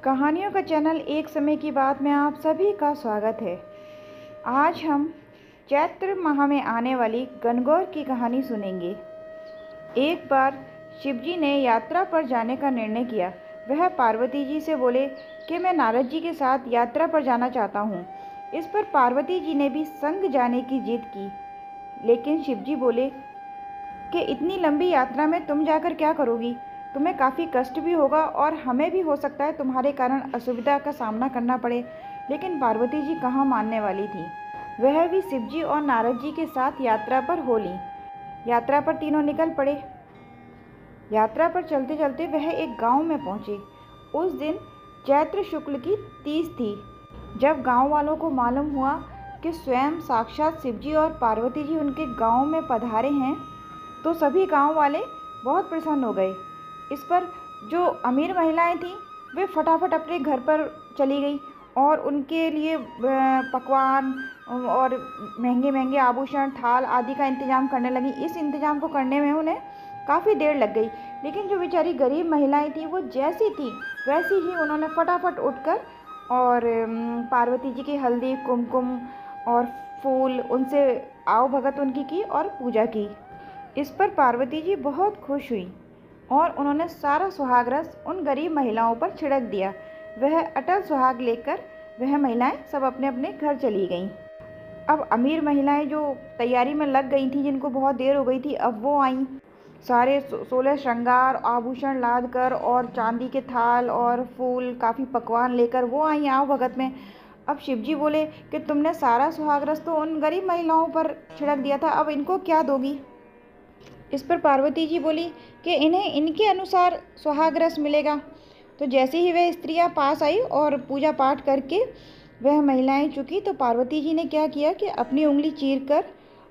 कहानियों का चैनल एक समय की बात में आप सभी का स्वागत है। आज हम चैत्र माह में आने वाली गणगौर की कहानी सुनेंगे। एक बार शिवजी ने यात्रा पर जाने का निर्णय किया। वह पार्वती जी से बोले कि मैं नारद जी के साथ यात्रा पर जाना चाहता हूँ। इस पर पार्वती जी ने भी संग जाने की जिद की, लेकिन शिवजी बोले कि इतनी लंबी यात्रा में तुम जाकर क्या करोगी? तुम्हें काफ़ी कष्ट भी होगा और हमें भी हो सकता है तुम्हारे कारण असुविधा का सामना करना पड़े। लेकिन पार्वती जी कहाँ मानने वाली थी। वह भी शिवजी और नारद जी के साथ यात्रा पर हो ली। यात्रा पर तीनों निकल पड़े। यात्रा पर चलते चलते वह एक गांव में पहुंचे। उस दिन चैत्र शुक्ल की तीज थी। जब गांव वालों को मालूम हुआ कि स्वयं साक्षात शिवजी और पार्वती जी उनके गांव में पधारे हैं, तो सभी गांव वाले बहुत प्रसन्न हो गए। इस पर जो अमीर महिलाएं थीं वे फटाफट अपने घर पर चली गई और उनके लिए पकवान और महंगे महंगे आभूषण, थाल आदि का इंतजाम करने लगी। इस इंतजाम को करने में उन्हें काफ़ी देर लग गई, लेकिन जो बेचारी गरीब महिलाएं थीं वो जैसी थी वैसी ही उन्होंने फटाफट उठकर और पार्वती जी की हल्दी, कुमकुम और फूल उनसे आओ भगत उनकी की और पूजा की। इस पर पार्वती जी बहुत खुश हुई और उन्होंने सारा सुहाग रस उन गरीब महिलाओं पर छिड़क दिया। वह अटल सुहाग लेकर वह महिलाएं सब अपने अपने घर चली गईं। अब अमीर महिलाएं जो तैयारी में लग गई थीं, जिनको बहुत देर हो गई थी, अब वो आईं सारे 16 श्रृंगार आभूषण लाद कर और चांदी के थाल और फूल काफ़ी पकवान लेकर वो आई आओ भगत में। अब शिवजी बोले कि तुमने सारा सुहाग रस तो उन गरीब महिलाओं पर छिड़क दिया था, अब इनको क्या दोगी? इस पर पार्वती जी बोली कि इन्हें इनके अनुसार सुहाग रस मिलेगा। तो जैसे ही वह स्त्रियां पास आई और पूजा पाठ करके वह महिलाएं चुकी, तो पार्वती जी ने क्या किया कि अपनी उंगली चीर कर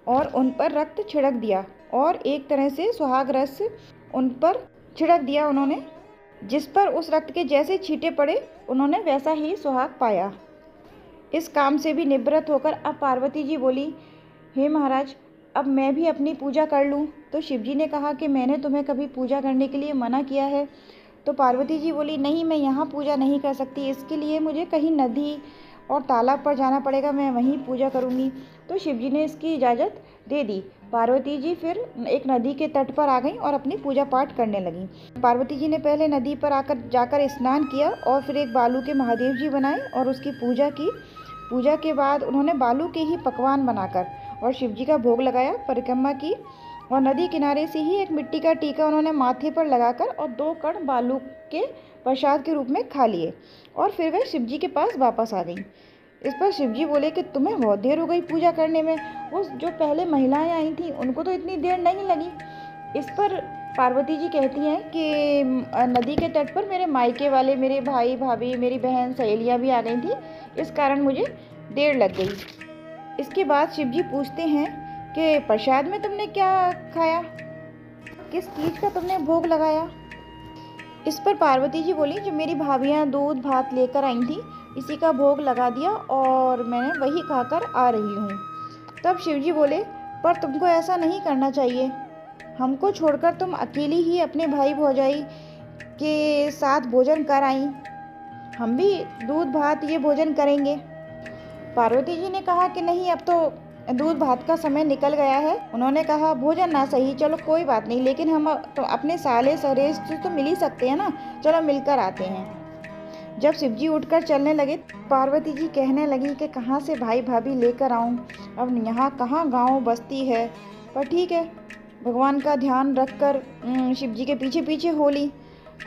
और उन पर रक्त छिड़क दिया और एक तरह से सुहाग रस उन पर छिड़क दिया उन्होंने। जिस पर उस रक्त के जैसे छींटे पड़े उन्होंने वैसा ही सुहाग पाया। इस काम से भी निवृत्त होकर अब पार्वती जी बोली, हे महाराज, अब मैं भी अपनी पूजा कर लूं। तो शिवजी ने कहा कि मैंने तुम्हें कभी पूजा करने के लिए मना किया है? तो पार्वती जी बोली, नहीं, मैं यहाँ पूजा नहीं कर सकती, इसके लिए मुझे कहीं नदी और तालाब पर जाना पड़ेगा, मैं वहीं पूजा करूँगी। तो शिवजी ने इसकी इजाज़त दे दी। पार्वती जी फिर एक नदी के तट पर आ गईं और अपनी पूजा पाठ करने लगीं। पार्वती जी ने पहले नदी पर जाकर स्नान किया और फिर एक बालू के महादेव जी बनाए और उसकी पूजा की। पूजा के बाद उन्होंने बालू के ही पकवान बनाकर और शिवजी का भोग लगाया, परिक्रमा की और नदी किनारे से ही एक मिट्टी का टीका उन्होंने माथे पर लगाकर और 2 कण बालू के प्रसाद के रूप में खा लिए और फिर वह शिवजी के पास वापस आ गई। इस पर शिवजी बोले कि तुम्हें बहुत देर हो गई पूजा करने में, वो जो पहले महिलाएं आई थीं उनको तो इतनी देर नहीं लगी। इस पर पार्वती जी कहती हैं कि नदी के तट पर मेरे मायके वाले, मेरे भाई भाभी, मेरी बहन सहेलियाँ भी आ गई थी, इस कारण मुझे देर लग गई। इसके बाद शिवजी पूछते हैं कि प्रसाद में तुमने क्या खाया, किस चीज़ का तुमने भोग लगाया? इस पर पार्वती जी बोली, जो मेरी भाभियाँ दूध भात लेकर आई थी इसी का भोग लगा दिया और मैंने वही खाकर आ रही हूँ। तब शिवजी बोले, पर तुमको ऐसा नहीं करना चाहिए, हमको छोड़कर तुम अकेली ही अपने भाई भौजाई के साथ भोजन कर आई, हम भी दूध भात ये भोजन करेंगे। पार्वती जी ने कहा कि नहीं, अब तो दूध भात का समय निकल गया है। उन्होंने कहा, भोजन ना सही, चलो कोई बात नहीं, लेकिन हम तो अपने साले सरेस तो मिल ही सकते हैं ना, चलो मिलकर आते हैं। जब शिवजी उठकर चलने लगे, पार्वती जी कहने लगी कि कहाँ से भाई भाभी लेकर आऊँ, अब यहाँ कहाँ गांव बस्ती है, पर ठीक है। भगवान का ध्यान रखकर शिवजी के पीछे पीछे हो ली।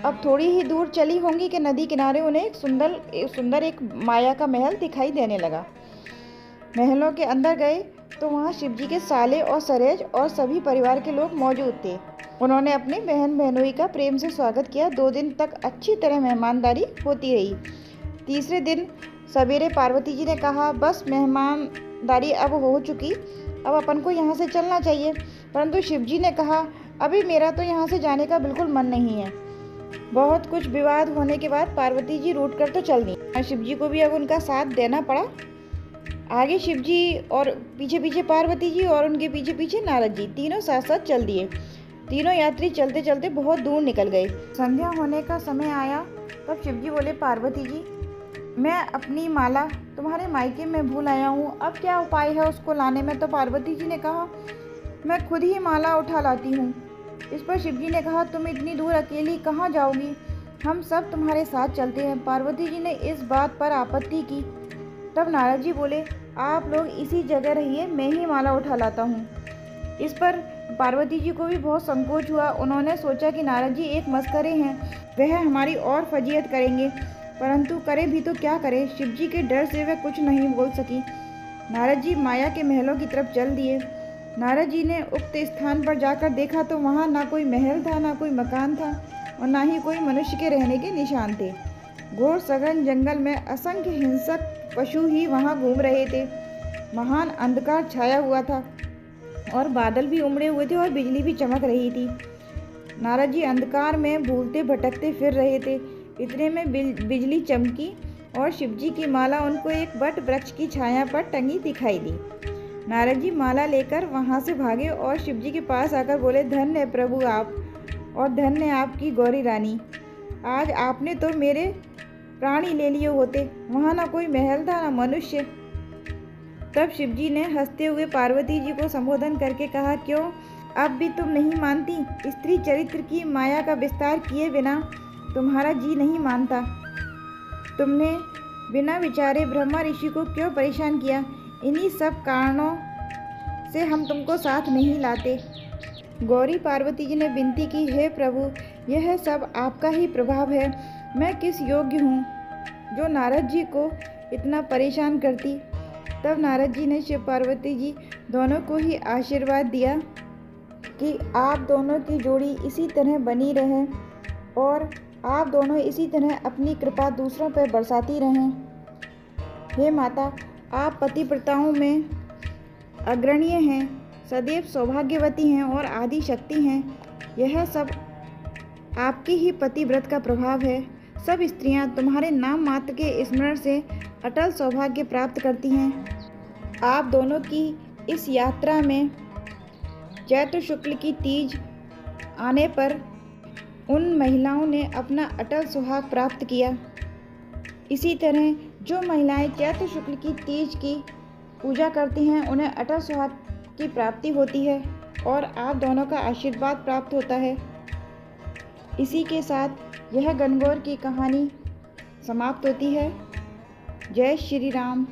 अब थोड़ी ही दूर चली होंगी कि नदी किनारे उन्हें एक सुंदर एक माया का महल दिखाई देने लगा। महलों के अंदर गए तो वहाँ शिवजी के साले और सरेज और सभी परिवार के लोग मौजूद थे। उन्होंने अपने बहन बहनोई का प्रेम से स्वागत किया। 2 दिन तक अच्छी तरह मेहमानदारी होती रही। तीसरे दिन सवेरे पार्वती जी ने कहा, बस मेहमानदारी अब हो चुकी, अब अपन को यहाँ से चलना चाहिए। परंतु शिवजी ने कहा, अभी मेरा तो यहाँ से जाने का बिल्कुल मन नहीं है। बहुत कुछ विवाद होने के बाद पार्वती जी रूठ कर तो चल दी। शिवजी को भी अब उनका साथ देना पड़ा। आगे शिवजी और पीछे पीछे पार्वती जी और उनके पीछे पीछे नारद जी, तीनों साथ साथ चल दिए। तीनों यात्री चलते चलते बहुत दूर निकल गए। संध्या होने का समय आया तब शिव जी बोले, पार्वती जी, मैं अपनी माला तुम्हारे मायके में भूल आया हूँ, अब क्या उपाय है उसको लाने में। तो पार्वती जी ने कहा, मैं खुद ही माला उठा लाती हूँ। इस पर शिव जी ने कहा, तुम इतनी दूर अकेली कहाँ जाओगी, हम सब तुम्हारे साथ चलते हैं। पार्वती जी ने इस बात पर आपत्ति की। तब नारद जी बोले, आप लोग इसी जगह रहिए, मैं ही माला उठा लाता हूँ। इस पर पार्वती जी को भी बहुत संकोच हुआ। उन्होंने सोचा कि नारद जी एक मस्करे हैं, वह हमारी और फजीयत करेंगे, परंतु करे भी तो क्या करे, शिव जी के डर से वह कुछ नहीं बोल सकी। नारद जी माया के महलों की तरफ चल दिए। नारद जी ने उक्त स्थान पर जाकर देखा तो वहाँ ना कोई महल था, ना कोई मकान था और ना ही कोई मनुष्य के रहने के निशान थे। घोर सघन जंगल में असंख्य हिंसक पशु ही वहाँ घूम रहे थे। महान अंधकार छाया हुआ था और बादल भी उमड़े हुए थे और बिजली भी चमक रही थी। नारद जी अंधकार में भूलते भटकते फिर रहे थे। इतने में बिजली चमकी और शिव जी की माला उनको एक वट वृक्ष की छाया पर टंगी दिखाई दी। नारद जी माला लेकर वहां से भागे और शिव जी के पास आकर बोले, धन्य है प्रभु आप, और धन्य है आपकी गौरी रानी, आज आपने तो मेरे प्राण ही ले लिए होते। वहाँ ना कोई महल था, ना मनुष्य। तब शिव जी ने हंसते हुए पार्वती जी को संबोधन करके कहा, क्यों अब भी तुम नहीं मानती? स्त्री चरित्र की माया का विस्तार किए बिना तुम्हारा जी नहीं मानता। तुमने बिना विचारे ब्रह्मा ऋषि को क्यों परेशान किया? इन्हीं सब कारणों से हम तुमको साथ नहीं लाते। गौरी पार्वती जी ने विनती की, हे प्रभु, यह सब आपका ही प्रभाव है। मैं किस योग्य हूँ जो नारद जी को इतना परेशान करती। तब नारद जी ने शिव पार्वती जी दोनों को ही आशीर्वाद दिया कि आप दोनों की जोड़ी इसी तरह बनी रहे और आप दोनों इसी तरह अपनी कृपा दूसरों पर बरसाती रहें। हे माता, आप पतिव्रताओं में अग्रणीय हैं, सदैव सौभाग्यवती हैं और आदि शक्ति हैं। यह सब आपकी ही पतिव्रत का प्रभाव है। सब स्त्रियां तुम्हारे नाम मात्र के स्मरण से अटल सौभाग्य प्राप्त करती हैं। आप दोनों की इस यात्रा में चैत्र शुक्ल की तीज आने पर उन महिलाओं ने अपना अटल सुहाग प्राप्त किया। इसी तरह जो महिलाएं चैत्र शुक्ल की तीज की पूजा करती हैं, उन्हें अटल सुहाग की प्राप्ति होती है और आप दोनों का आशीर्वाद प्राप्त होता है। इसी के साथ यह गणगौर की कहानी समाप्त होती है। जय श्री राम।